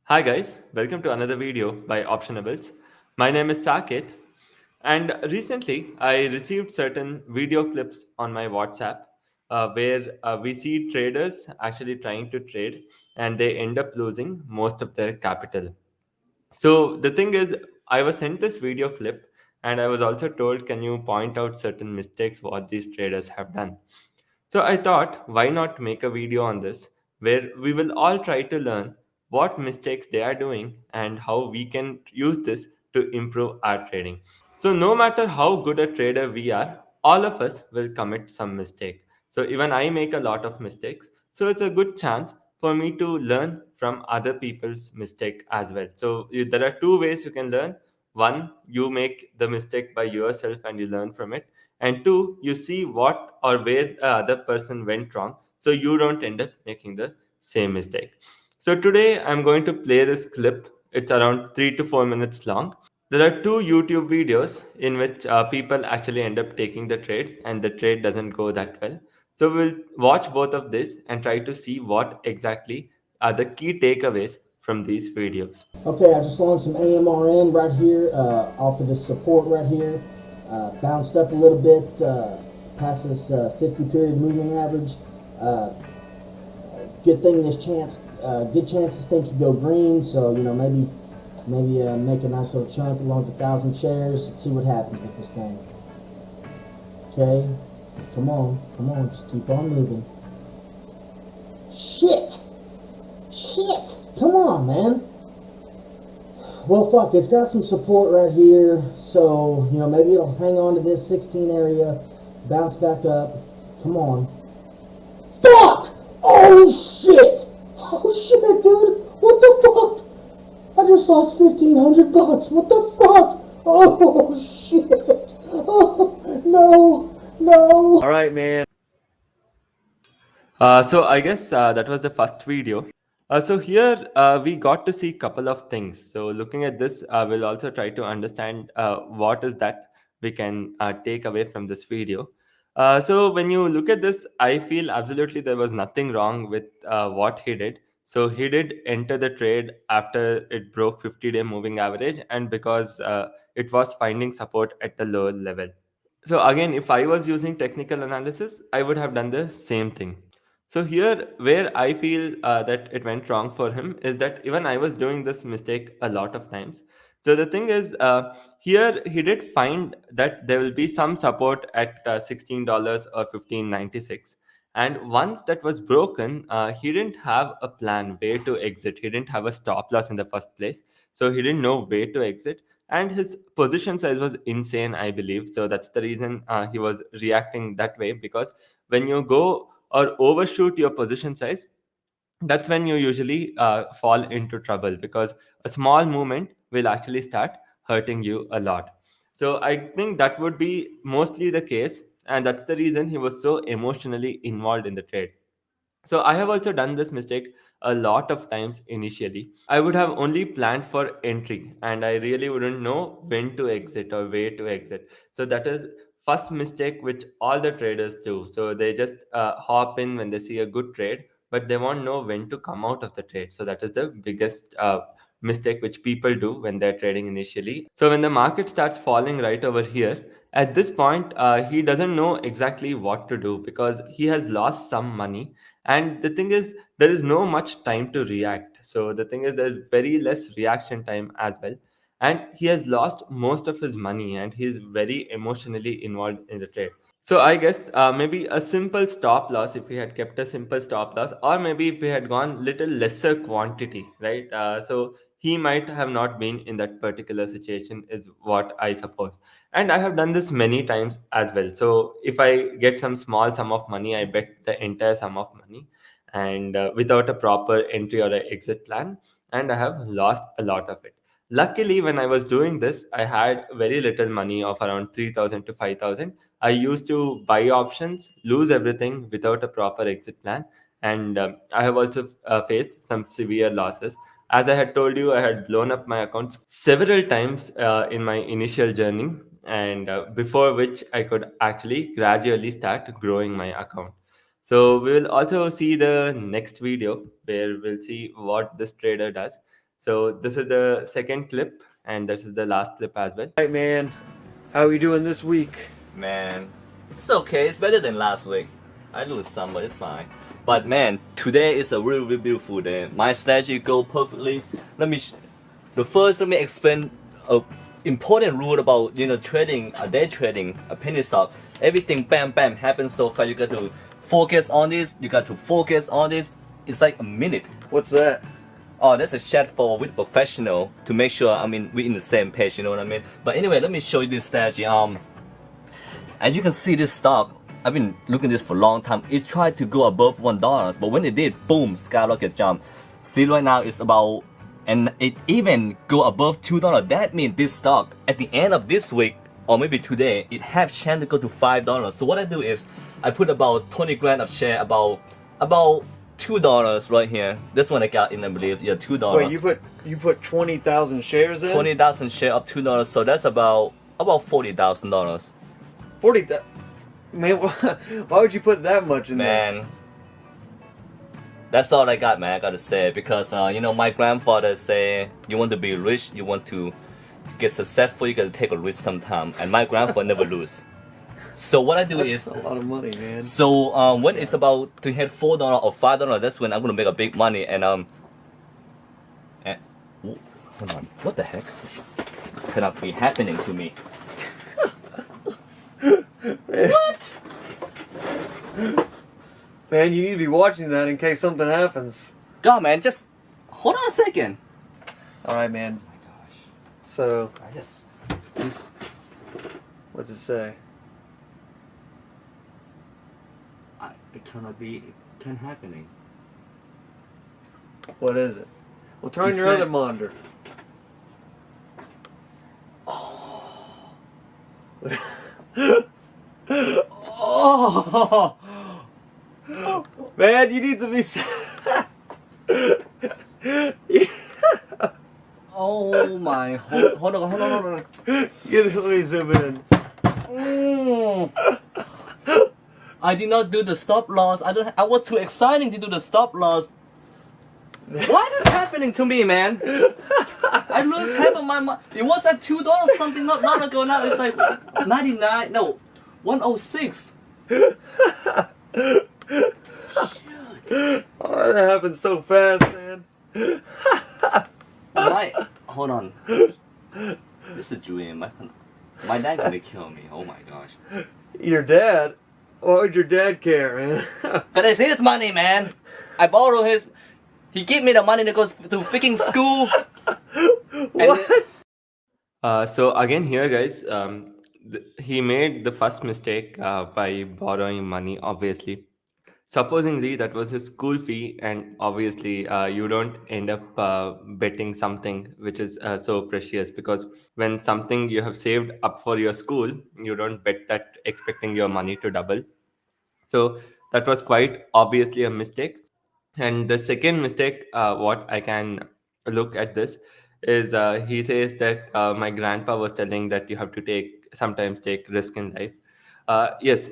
Hi guys, welcome to another video by Optionables. My name is Saket, and recently I received certain video clips on my WhatsApp where we see traders actually trying to trade and they end up losing most of their capital. So the thing is, I was sent this video clip and I was also told, can you point out certain mistakes what these traders have done? So I thought, why not make a video on this where we will all try to learn what mistakes they are doing and how we can use this to improve our trading. So no matter how good a trader we are, all of us will commit some mistake. So even I make a lot of mistakes. So it's a good chance for me to learn from other people's mistake as well. So there are two ways you can learn. One, you make the mistake by yourself and you learn from it. And two, you see what or where the other person went wrong so you don't end up making the same mistake. So today I'm going to play this clip. It's around 3 to 4 minutes long. There are two YouTube videos in which people actually end up taking the trade and the trade doesn't go that well. So we'll watch both of this and try to see what exactly are the key takeaways from these videos. Okay, I just launched some AMRN right here off of this support right here. Bounced up a little bit past this 50 period moving average. Uh, Good thing this chance, good chances think you go green. So maybe make a nice little chunk along 1,000 shares. Let's see what happens with this thing. Okay, come on, just keep on moving. Shit, come on, man. Well, fuck, it's got some support right here, so, maybe it'll hang on to this 16 area, bounce back up. Come on. Fuck! Oh, shit! Oh, shit, dude! What the fuck? I just lost 1,500 bucks. What the fuck? Oh, shit! Oh, no! All right, man. So I guess that was the first video. So here we got to see a couple of things. So looking at this, we'll also try to understand what is that we can take away from this video. So when you look at this, I feel absolutely there was nothing wrong with what he did. So he did enter the trade after it broke 50-day moving average and because it was finding support at the lower level. So again, if I was using technical analysis, I would have done the same thing. So here, where I feel that it went wrong for him is that even I was doing this mistake a lot of times. So the thing is, here he did find that there will be some support at $16 or 15.96. And once that was broken, he didn't have a plan where to exit. He didn't have a stop loss in the first place. So he didn't know where to exit and his position size was insane, I believe. So that's the reason he was reacting that way, because when you go or overshoot your position size, that's when you usually fall into trouble, because a small movement will actually start hurting you a lot. So I think that would be mostly the case, and that's the reason he was so emotionally involved in the trade. So I have also done this mistake a lot of times initially. I would have only planned for entry and I really wouldn't know when to exit or where to exit. So that is first mistake which all the traders do. So they just hop in when they see a good trade, but they won't know when to come out of the trade. So that is the biggest mistake which people do when they're trading initially. So when the market starts falling right over here, at this point, he doesn't know exactly what to do because he has lost some money, and the thing is there is no much time to react. So the thing is there's very less reaction time as well, and he has lost most of his money and he's very emotionally involved in the trade. So I guess maybe a simple stop loss, if we had kept a simple stop loss, or maybe if we had gone little lesser quantity, right? So he might have not been in that particular situation, is what I suppose. And I have done this many times as well. So if I get some small sum of money, I bet the entire sum of money, and without a proper entry or a exit plan, and I have lost a lot of it. Luckily, when I was doing this, I had very little money of around 3,000 to 5,000. I used to buy options, lose everything without a proper exit plan, and I have also faced some severe losses. As I had told you, I had blown up my accounts several times in my initial journey, and before which I could actually gradually start growing my account. So we will also see the next video where we'll see what this trader does. So this is the second clip, and this is the last clip as well. Right, man. How are we doing this week? Man, it's okay. It's better than last week. I lose some, but it's fine. But man, today is a really, really beautiful day. My strategy go perfectly. Let me explain a important rule about trading, day trading, a penny stock. Everything bam bam happens so fast. You got to focus on this. You got to focus on this. It's like a minute. What's that? Oh, that's a chat for with professional to make sure we're in the same page. You know what I mean? But anyway, let me show you this strategy. As you can see, this stock, I've been looking at this for a long time. It tried to go above $1, but when it did, boom, skyrocket jump. See right now it's about, and it even go above $2. That means this stock at the end of this week or maybe today, it have chance to go to $5. So what I do is I put about 20 grand of share, about $2 right here. This one I got in, I believe, yeah, $2. Wait, you put 20,000 shares in? 20,000 share of $2, so that's about $40,000. 40,000. Man, why would you put that much in there? Man, that's all I got, man. I gotta say, because my grandfather say, you want to be rich, you want to get successful, you gotta take a risk sometime. And my grandfather never lose. So what I do That's is a lot of money, man. So when it's about to hit $4 or $5, that's when I'm gonna make a big money. And hold on, what the heck? This cannot be happening to me. What? Man, you need to be watching that in case something happens. God, man, just hold on a second. All right, man. Oh my gosh. So, I just. what's it say? It cannot be. It can't happening. What is it? Well, turn You your say- other monitor. Oh. Man, you need to be. Oh my. Hold on. Let me zoom in. Mm. I did not do the stop loss. I was too exciting to do the stop loss. Why is this happening to me, man? I lose half of my money. It was at $2 something not long ago. Now it's like 99. No, 106. Oh, that happened so fast, man. Hold on. This is a dream. My dad gonna kill me. Oh my gosh. Your dad? Why would your dad care, man? But it's his money, man. I borrow his. He give me the money to go to freaking school. What? So again here, guys, he made the first mistake by borrowing money, obviously. Supposingly that was his school fee, and obviously you don't end up betting something which is so precious, because when something you have saved up for your school, you don't bet that expecting your money to double. So that was quite obviously a mistake. And the second mistake, what I can look at this is, he says that my grandpa was telling that you have to sometimes take risk in life. Yes,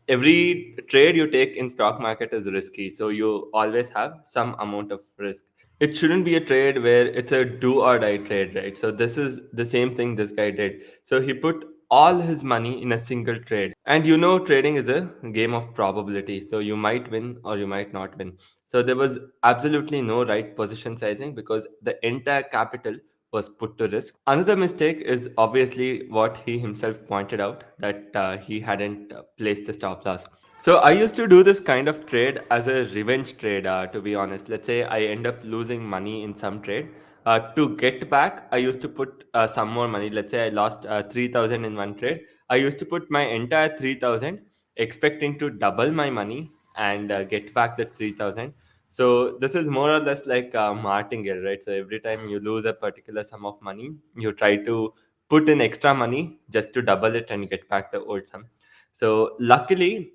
every trade you take in stock market is risky, so you always have some amount of risk. It shouldn't be a trade where it's a do or die trade, right? So this is the same thing this guy did. So he put all his money in a single trade, and trading is a game of probability, so you might win or you might not win. So there was absolutely no right position sizing, because the entire capital was put to risk. Another mistake is obviously what he himself pointed out, that he hadn't placed the stop loss. So I used to do this kind of trade as a revenge trade, to be honest. Let's say I end up losing money in some trade. To get back, I used to put some more money. Let's say I lost 3,000 in one trade. I used to put my entire 3,000, expecting to double my money and get back the 3,000. So this is more or less like a martingale, right? So every time you lose a particular sum of money, you try to put in extra money just to double it and get back the old sum. So luckily,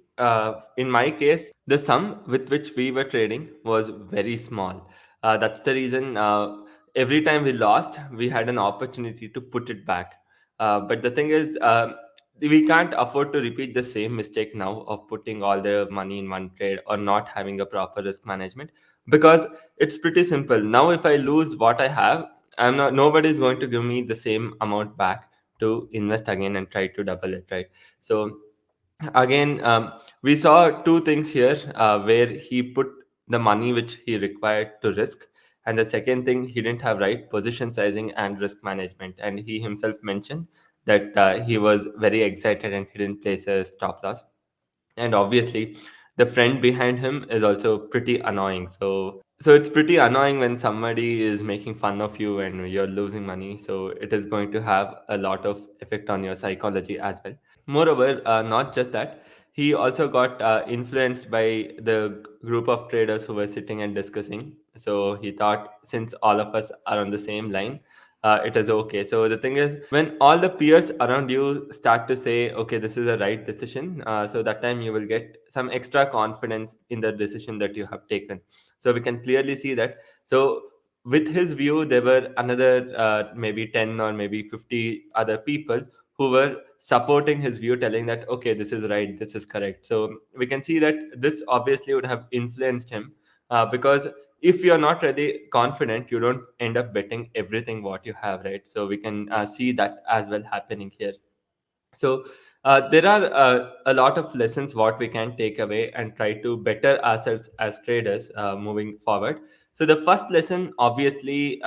in my case, the sum with which we were trading was very small. That's the reason every time we lost, we had an opportunity to put it back. But the thing is, we can't afford to repeat the same mistake now of putting all the money in one trade or not having a proper risk management, because it's pretty simple. Now if I lose what I have, I'm not nobody's going to give me the same amount back to invest again and try to double it, right? So again, we saw two things here, where he put the money which he required to risk, and the second thing, he didn't have right position sizing and risk management. And he himself mentioned that he was very excited and he didn't place a stop loss. And obviously the friend behind him is also pretty annoying. So it's pretty annoying when somebody is making fun of you and you're losing money, so it is going to have a lot of effect on your psychology as well. Moreover, not just that, he also got influenced by the group of traders who were sitting and discussing. So he thought, since all of us are on the same line, it is okay. So the thing is, when all the peers around you start to say, okay, this is a right decision, so that time you will get some extra confidence in the decision that you have taken. So we can clearly see that. So with his view, there were another maybe 10 or maybe 50 other people who were supporting his view, telling that okay, this is right, this is correct. So we can see that this obviously would have influenced him, because if you're not really confident, you don't end up betting everything what you have, right? So we can see that as well happening here. So there are a lot of lessons what we can take away and try to better ourselves as traders moving forward. So the first lesson obviously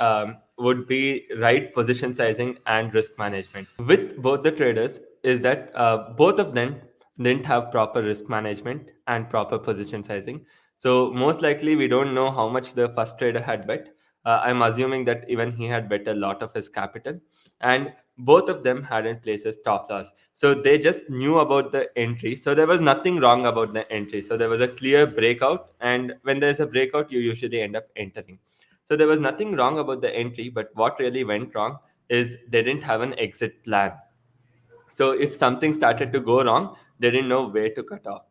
would be right position sizing and risk management with both the traders, is that both of them didn't have proper risk management and proper position sizing. So most likely we don't know how much the first trader had bet. I'm assuming that even he had bet a lot of his capital, and both of them hadn't placed a stop loss. So they just knew about the entry. So there was nothing wrong about the entry. So there was a clear breakout. And when there's a breakout, you usually end up entering. So there was nothing wrong about the entry. But what really went wrong is they didn't have an exit plan. So if something started to go wrong, they didn't know where to cut off.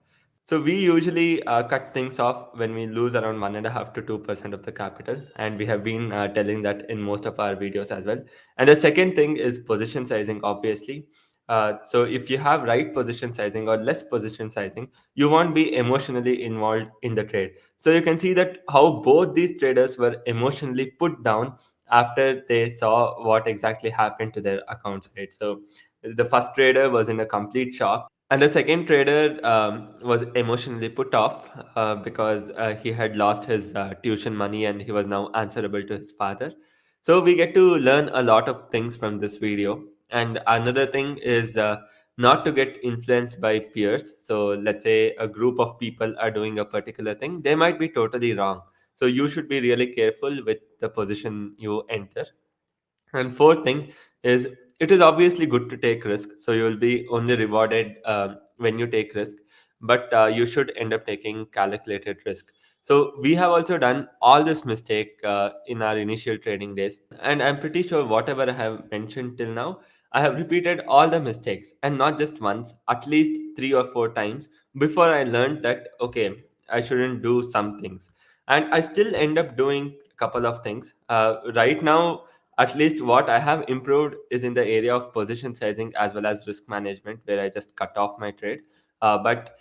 So we usually cut things off when we lose around 1.5 to 2% of the capital, and we have been telling that in most of our videos as well. And the second thing is position sizing, obviously. So if you have right position sizing or less position sizing, you won't be emotionally involved in the trade. So you can see that how both these traders were emotionally put down after they saw what exactly happened to their accounts, right? So the first trader was in a complete shock, and the second trader was emotionally put off because he had lost his tuition money and he was now answerable to his father. So we get to learn a lot of things from this video. And another thing is not to get influenced by peers. So let's say a group of people are doing a particular thing, they might be totally wrong. So you should be really careful with the position you enter. And fourth thing is, it is obviously good to take risk. So you will be only rewarded when you take risk, but you should end up taking calculated risk. So we have also done all this mistake in our initial trading days, and I'm pretty sure whatever I have mentioned till now, I have repeated all the mistakes, and not just once, at least 3 or 4 times before I learned that okay, I shouldn't do some things, and I still end up doing a couple of things. Right now, at least what I have improved is in the area of position sizing as well as risk management, where I just cut off my trade. But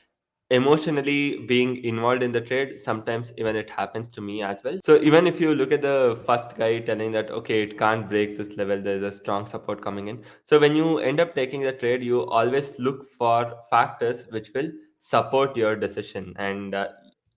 emotionally being involved in the trade, sometimes even it happens to me as well. So even if you look at the first guy telling that okay, it can't break this level, there's a strong support coming in. So when you end up taking the trade, you always look for factors which will support your decision, and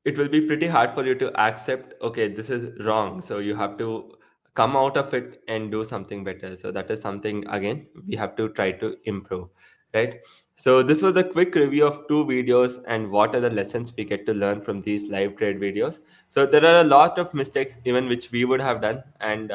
it will be pretty hard for you to accept okay, this is wrong, so you have to come out of it and do something better. So that is something again we have to try to improve, right? So this was a quick review of two videos and what are the lessons we get to learn from these live trade videos. So there are a lot of mistakes even which we would have done, and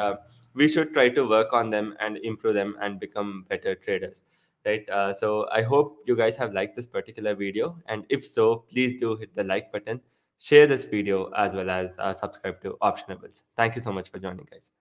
we should try to work on them and improve them and become better traders, right? So I hope you guys have liked this particular video, and if so, please do hit the like button, share this video, as well as subscribe to Optionables. Thank you so much for joining, guys.